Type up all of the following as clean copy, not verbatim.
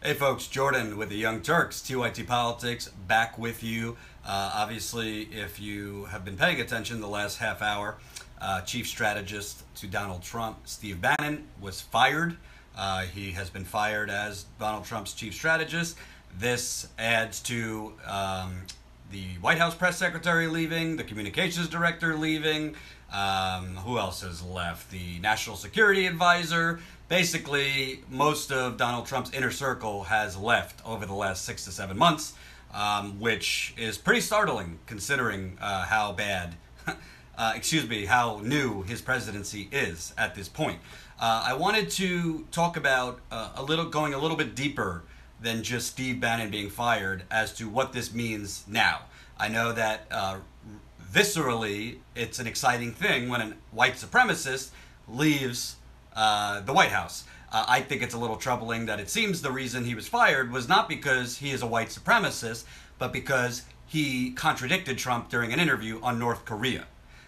Hey folks, Jordan with the Young Turks, TYT Politics, back with you. Obviously, if you have been paying attention the last half hour, chief strategist to Donald Trump, Steve Bannon, was fired. He has been fired as Donald Trump's chief strategist. This adds to the White House press secretary leaving, the communications director leaving. Who else has left? The national security advisor. Basically, most of Donald Trump's inner circle has left over the last 6 to 7 months, which is pretty startling considering how bad, how new his presidency is at this point. I wanted to talk about going a little bit deeper than just Steve Bannon being fired as to what this means now. I know that viscerally, it's an exciting thing when a white supremacist leaves the White House. I think it's a little troubling that it seems the reason he was fired was not because he is a white supremacist, but because he contradicted Trump during an interview on North Korea.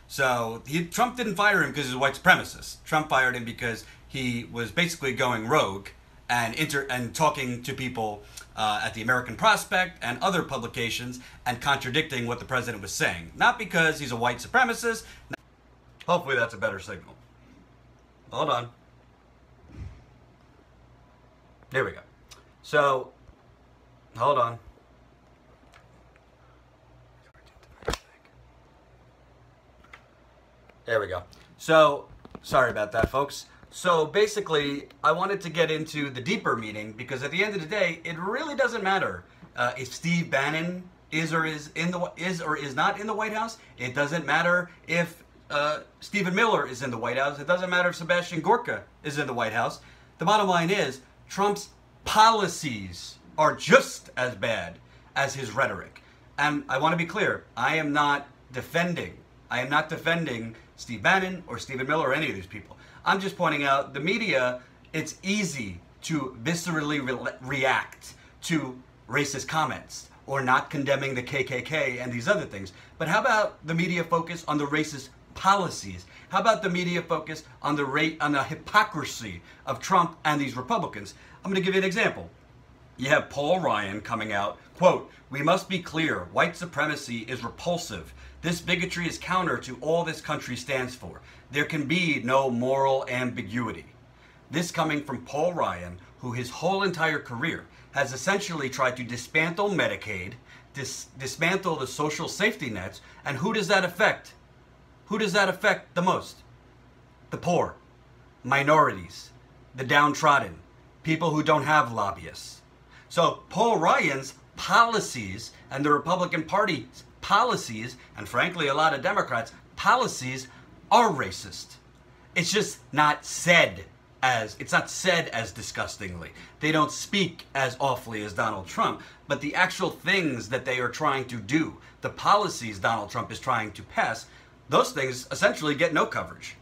So Trump didn't fire him because he's a white supremacist. Trump fired him because he was basically going rogue and talking to people at the American Prospect and other publications and contradicting what the president was saying. Not because he's a white supremacist. Hopefully that's a better signal. Hold on. There we go. So, hold on. There we go. So, sorry about that, folks. So basically, I wanted to get into the deeper meaning because at the end of the day, it really doesn't matter if Steve Bannon is or is not in the White House. It doesn't matter if Stephen Miller is in the White House. It doesn't matter if Sebastian Gorka is in the White House. The bottom line is Trump's policies are just as bad as his rhetoric. And I want to be clear, I am not defending Steve Bannon or Stephen Miller or any of these people. I'm just pointing out the media, it's easy to viscerally react to racist comments or not condemning the KKK and these other things. But how about the media focus on the racist policies? How about the media focus on the hypocrisy of Trump and these Republicans? I'm going to give you an example. You have Paul Ryan coming out, quote, "We must be clear, white supremacy is repulsive. This bigotry is counter to all this country stands for. There can be no moral ambiguity." This coming from Paul Ryan, who his whole entire career has essentially tried to dismantle Medicaid, dismantle the social safety nets, and who does that affect? Who does that affect the most? The poor, minorities, the downtrodden, people who don't have lobbyists. So Paul Ryan's policies and the Republican Party's policies, and frankly a lot of Democrats' policies, are racist. It's just not said as disgustingly. They don't speak as awfully as Donald Trump, but the actual things that they are trying to do, the policies Donald Trump is trying to pass, those things essentially get no coverage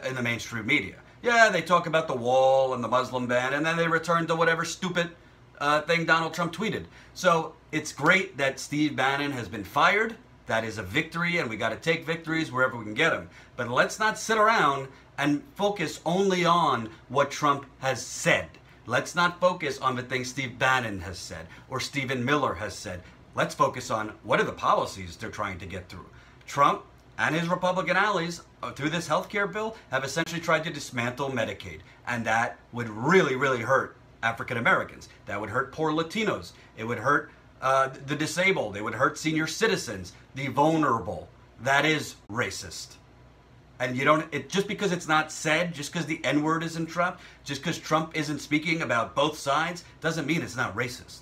in the mainstream media. Yeah, they talk about the wall and the Muslim ban, and then they return to whatever stupid thing Donald Trump tweeted. So it's great that Steve Bannon has been fired. That is a victory, and we got to take victories wherever we can get them. But let's not sit around and focus only on what Trump has said. Let's not focus on the things Steve Bannon has said or Stephen Miller has said. Let's focus on what are the policies they're trying to get through. Trump and his Republican allies, through this health care bill, have essentially tried to dismantle Medicaid. And that would really, really hurt African Americans. That would hurt poor Latinos. It would hurt the disabled. It would hurt senior citizens, the vulnerable. That is racist. And just because it's not said, just because the N-word isn't Trump, just because Trump isn't speaking about both sides, doesn't mean it's not racist.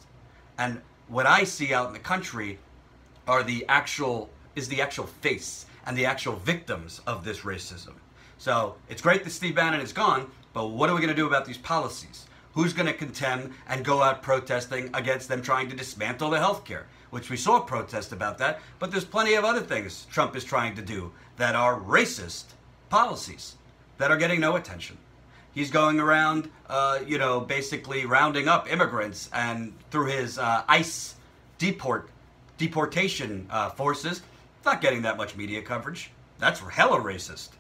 And what I see out in the country are the actual face and the actual victims of this racism. So it's great that Steve Bannon is gone, but what are we going to do about these policies? Who's going to contend and go out protesting against them trying to dismantle the health care? Which we saw protest about that, but there's plenty of other things Trump is trying to do that are racist policies that are getting no attention. He's going around, basically rounding up immigrants, and through his ICE deportation forces, it's not getting that much media coverage. That's hella racist.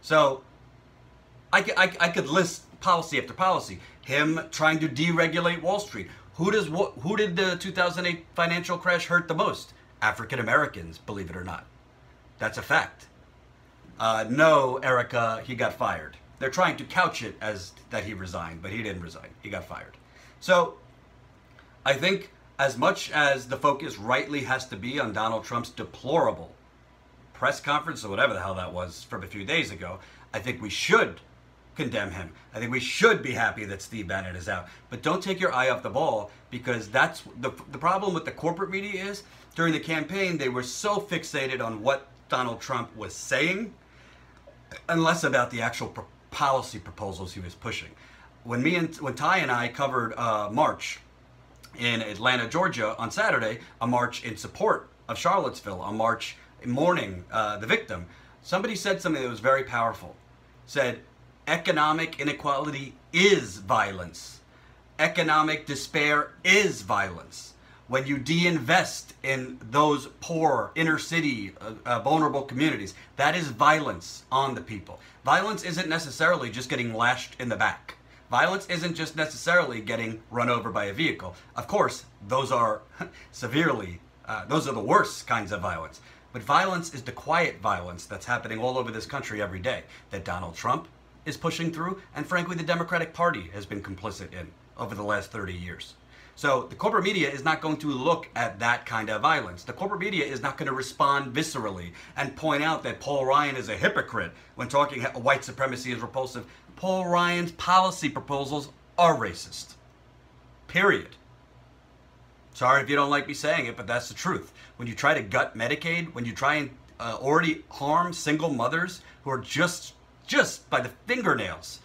So I could list policy after policy. Him trying to deregulate Wall Street. Who did the 2008 financial crash hurt the most? African Americans, believe it or not. That's a fact. No, Erica, he got fired. They're trying to couch it as that he resigned, but he didn't resign. He got fired. So I think as much as the focus rightly has to be on Donald Trump's deplorable press conference or whatever the hell that was from a few days ago, I think we should condemn him. I think we should be happy that Steve Bannon is out. But don't take your eye off the ball, because that's the problem with the corporate media is during the campaign they were so fixated on what Donald Trump was saying and less about the actual policy proposals he was pushing. When Ty and I covered a march in Atlanta, Georgia on Saturday, a march in support of Charlottesville, a march mourning the victim, somebody said something that was very powerful. Said, economic inequality is violence. Economic despair is violence. When you de-invest in those poor, inner city, vulnerable communities, that is violence on the people. Violence isn't necessarily just getting lashed in the back. Violence isn't just necessarily getting run over by a vehicle. Of course, those are those are the worst kinds of violence. But violence is the quiet violence that's happening all over this country every day, that Donald Trump is pushing through, and frankly, the Democratic Party has been complicit in over the last 30 years. So the corporate media is not going to look at that kind of violence. The corporate media is not going to respond viscerally and point out that Paul Ryan is a hypocrite when talking white supremacy is repulsive. Paul Ryan's policy proposals are racist. Period. Sorry if you don't like me saying it, but that's the truth. When you try to gut Medicaid, when you try and already harm single mothers who are just by the fingernails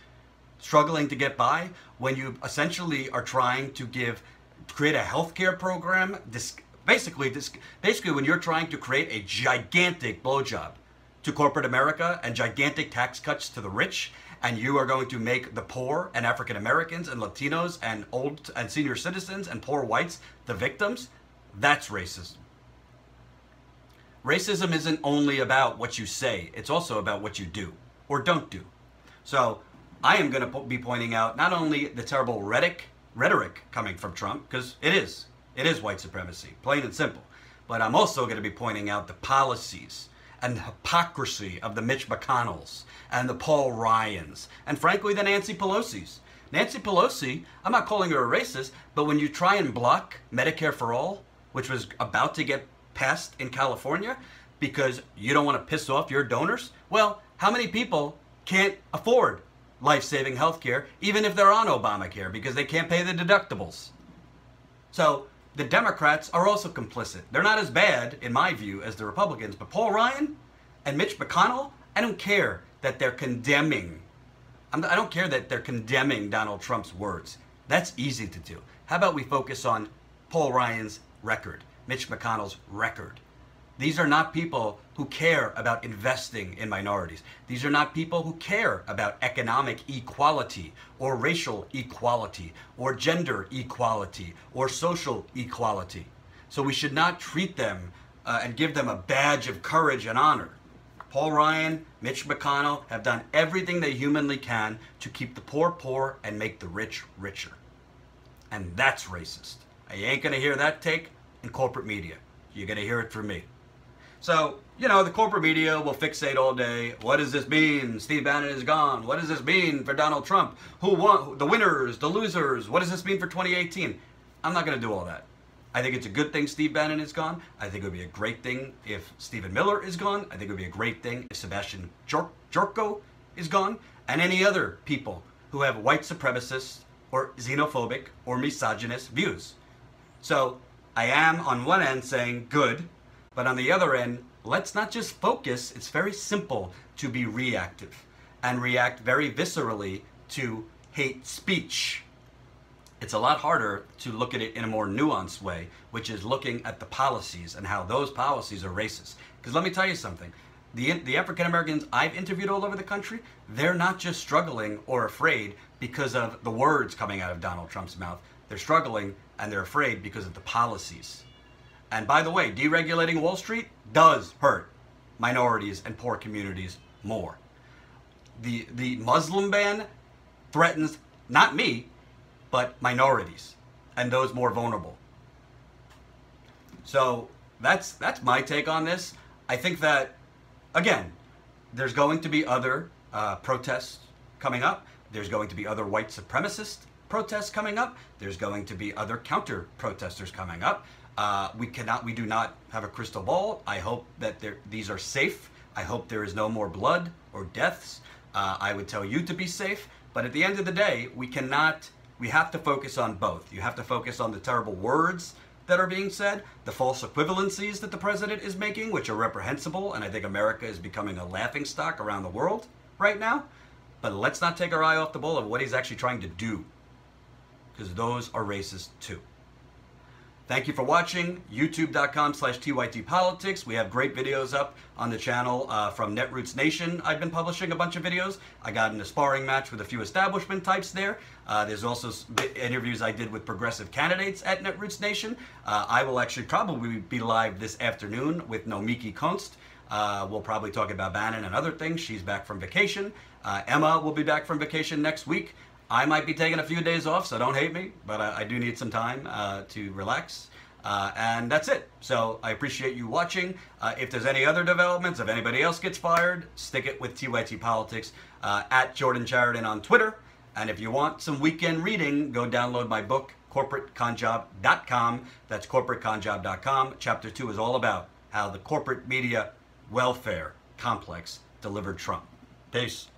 struggling to get by, when you essentially are trying to create a healthcare program, basically when you're trying to create a gigantic blowjob to corporate America and gigantic tax cuts to the rich, and you are going to make the poor and African Americans and Latinos and old and senior citizens and poor whites the victims, that's racism. Racism isn't only about what you say, it's also about what you do or don't do. So I am going to be pointing out not only the terrible rhetoric coming from Trump, because it is white supremacy, plain and simple, but I'm also going to be pointing out the policies and the hypocrisy of the Mitch McConnells and the Paul Ryans and frankly the Nancy Pelosi's. Nancy Pelosi, I'm not calling her a racist, but when you try and block Medicare for All, which was about to get passed in California because you don't want to piss off your donors, well, how many people can't afford life-saving health care even if they're on Obamacare because they can't pay the deductibles? So the Democrats are also complicit. They're not as bad, in my view, as the Republicans, but Paul Ryan and Mitch McConnell, I don't care that they're condemning. I don't care that they're condemning Donald Trump's words. That's easy to do. How about we focus on Paul Ryan's record, Mitch McConnell's record? These are not people who care about investing in minorities. These are not people who care about economic equality or racial equality or gender equality or social equality. So we should not treat them and give them a badge of courage and honor. Paul Ryan, Mitch McConnell have done everything they humanly can to keep the poor poor and make the rich richer. And that's racist. You ain't gonna hear that take in corporate media. You're gonna hear it from me. So, you know, the corporate media will fixate all day. What does this mean? Steve Bannon is gone. What does this mean for Donald Trump? Who won? The winners, the losers. What does this mean for 2018? I'm not going to do all that. I think it's a good thing Steve Bannon is gone. I think it would be a great thing if Stephen Miller is gone. I think it would be a great thing if Sebastian Jorko is gone. And any other people who have white supremacist or xenophobic or misogynist views. So I am on one end saying good, but on the other end, let's not just focus. It's very simple to be reactive and react very viscerally to hate speech. It's a lot harder to look at it in a more nuanced way, which is looking at the policies and how those policies are racist. Because let me tell you something. The African Americans I've interviewed all over the country, they're not just struggling or afraid because of the words coming out of Donald Trump's mouth. They're struggling and they're afraid because of the policies. And by the way, deregulating Wall Street does hurt minorities and poor communities more. The Muslim ban threatens not me, but minorities and those more vulnerable. So that's my take on this. I think that, again, there's going to be other protests coming up. There's going to be other white supremacist protests coming up. There's going to be other counter protesters coming up. We do not have a crystal ball. I hope that these are safe. I hope there is no more blood or deaths. I would tell you to be safe. But at the end of the day, we have to focus on both. You have to focus on the terrible words that are being said, the false equivalencies that the president is making, which are reprehensible, and I think America is becoming a laughingstock around the world right now. But let's not take our eye off the ball of what he's actually trying to do, because those are racist too. Thank you for watching. YouTube.com/TYTPolitics. We have great videos up on the channel from Netroots Nation. I've been publishing a bunch of videos. I got in a sparring match with a few establishment types there. There's also interviews I did with progressive candidates at Netroots Nation. I will actually probably be live this afternoon with Nomiki Konst. We'll probably talk about Bannon and other things. She's back from vacation. Emma will be back from vacation next week. I might be taking a few days off, so don't hate me, but I do need some time to relax. And that's it. So I appreciate you watching. If there's any other developments, if anybody else gets fired, stick it with TYT Politics at Jordan Chariton on Twitter. And if you want some weekend reading, go download my book, corporateconjob.com. That's corporateconjob.com. Chapter 2 is all about how the corporate media welfare complex delivered Trump. Peace.